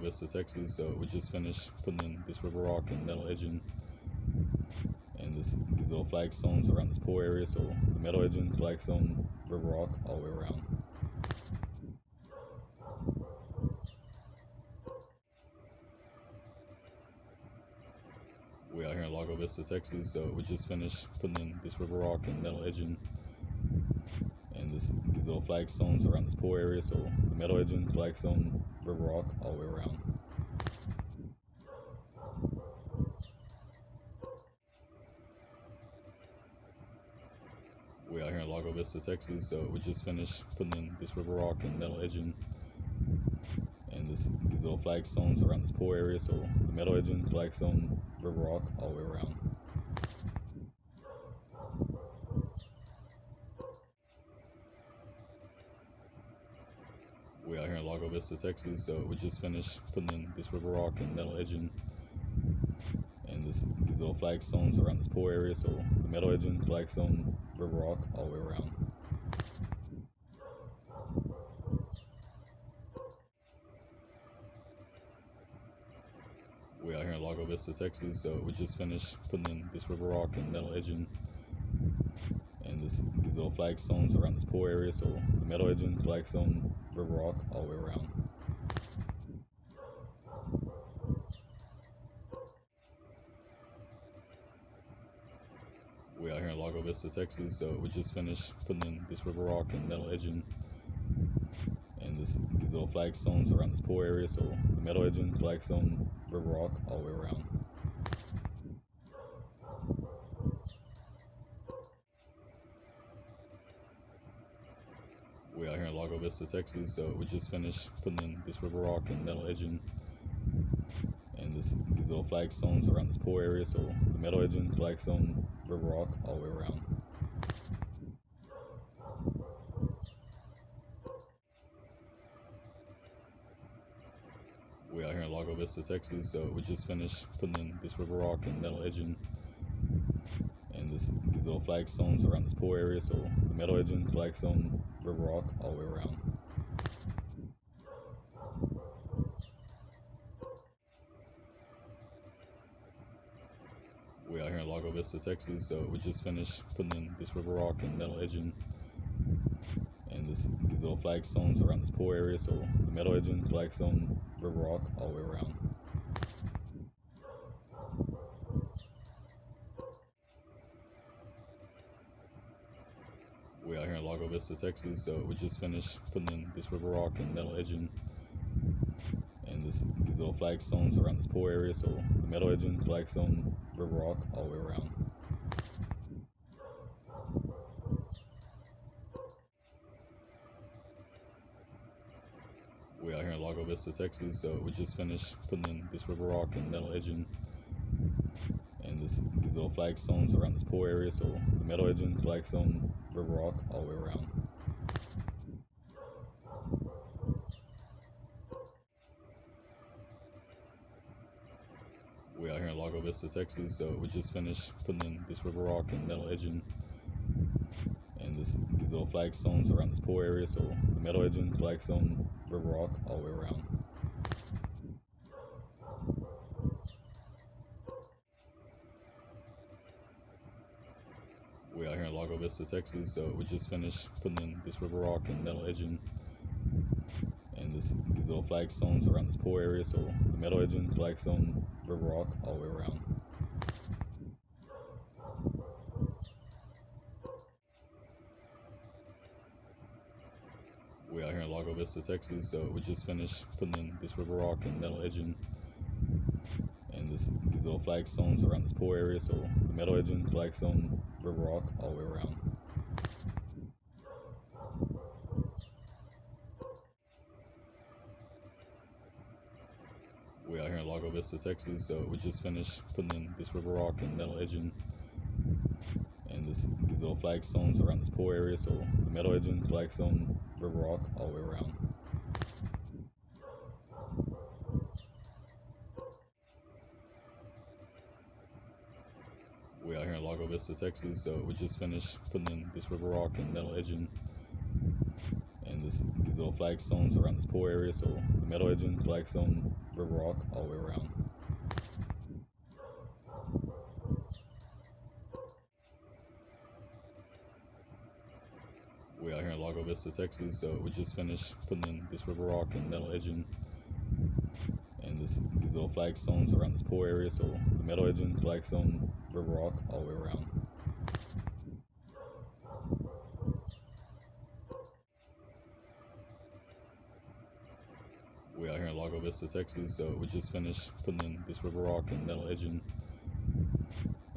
Vista, Texas. We just finished putting in this river rock and metal edging and these little flagstones around this pool area. So metal edging, flagstone, river rock all the way around. We out here in Lago Vista, Texas. We just finished putting in this river rock and metal edging and these little flagstones around this pool area. So metal edging, flagstone, river rock all the way around. We out here in Lago Vista, Texas. We just finished putting in this river rock and metal edging and these little flagstones around this pool area. So metal edging, flagstone, river rock all the way around. We out here in Lago Vista, Texas. We just finished putting in this river rock and metal edging and these little flagstones around this pool area. So metal edging, flagstone, river rock all the way around. We out here in Lago Vista, Texas. We just finished putting in this river rock and metal edging and these little flagstones around this pool area. So metal edging, flagstone, river rock all the way around. We out here in Lago Vista, Texas. We just finished putting in this river rock and metal edging and these little flagstones around this pool area. So metal edging, flagstone, river rock all the way around. We out here in Lago Vista, Texas. We just finished putting in this river rock and metal edging and these little flagstones around this pool area. So metal edging, flagstone, river rock all the way around. We out here in Lago Vista, Texas. We just finished putting in this river rock and metal edging and these little flagstones around this pool area. So metal edging, flagstone, river rock all the way around. We out here in Lago Vista, Texas. We just finished putting in this river rock and metal edging and these little flagstones around this pool area. So metal edging, flagstone, river rock all the way around. We out here in Lago Vista, Texas. We just finished putting in this river rock and metal edging and these little flagstones around this pool area. So metal edging, flagstone, river rock all the way around. We out here in Lago Vista, Texas. We just finished putting in this river rock and metal edging and these little flagstones around this pool area. So metal edging, flagstone, river rock all the way around. We out here in Lago Vista, Texas. We just finished putting in this river rock and metal edging and these little flagstones around this pool area. So metal edging, flagstone, river rock all the way around. We out here in Lago Vista, Texas. We just finished putting in this river rock and metal edging and these little flagstones around this pool area. So metal edging, flagstone, river rock all the way around. We out here in Lago Vista, Texas. We just finished putting in this river rock and metal edging and these little flagstones around this pool area. So metal edging, flagstone, river rock all the way around. We out here in Lago Vista, Texas. We just finished putting in this river rock and metal edging and these little flagstones around this pool area. So metal edging, flagstone, river rock all the way around. We out here in Lago Vista, Texas. We just finished putting in this river rock and metal edging and and these little flagstones around this pool area. So the metal edging, flagstone, river rock, all the way around. We out here in Lago Vista, Texas. So we just finished putting in this river rock and metal edging, and these little flagstones around this pool area. So the metal edging, flagstone, river rock, all the way around. We out here in Lago Vista, Texas. So we just finished putting in this river rock and metal edging,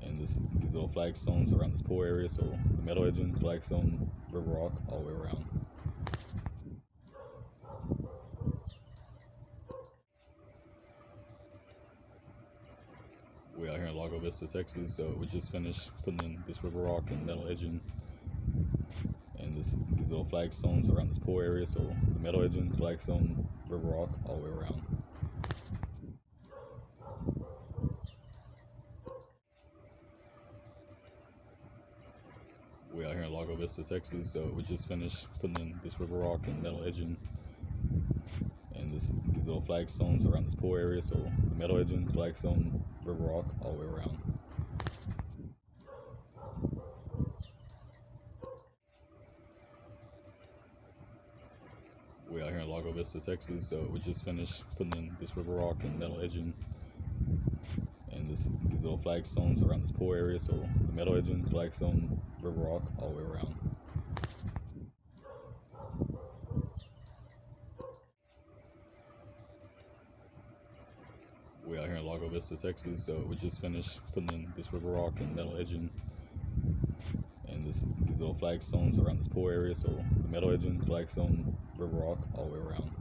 and these little flagstones around this pool area. So the metal edging, flagstone, river rock, all the way around. We out here in Lago Vista, Texas. So we just finished putting in this river rock and metal edging, and these little flagstones around this pool area. So the metal edging, flagstone, river rock, all the way around. We out here in Lago Vista, Texas. So we just finished putting in this river rock and metal edging, and these little flagstones around this pool area. So the metal edging, flagstone, river rock, all the way around. We out here in Lago Vista, Texas. So we just finished putting in this river rock and metal edging, and these little flagstones around this pool area. So the metal edging, flagstone, river rock, all the way around. We out here in Lago Vista, Texas. So we just finished putting in this river rock and metal edging, and these little flagstones around this pool area. So the metal edging, flagstone, river rock, all the way around.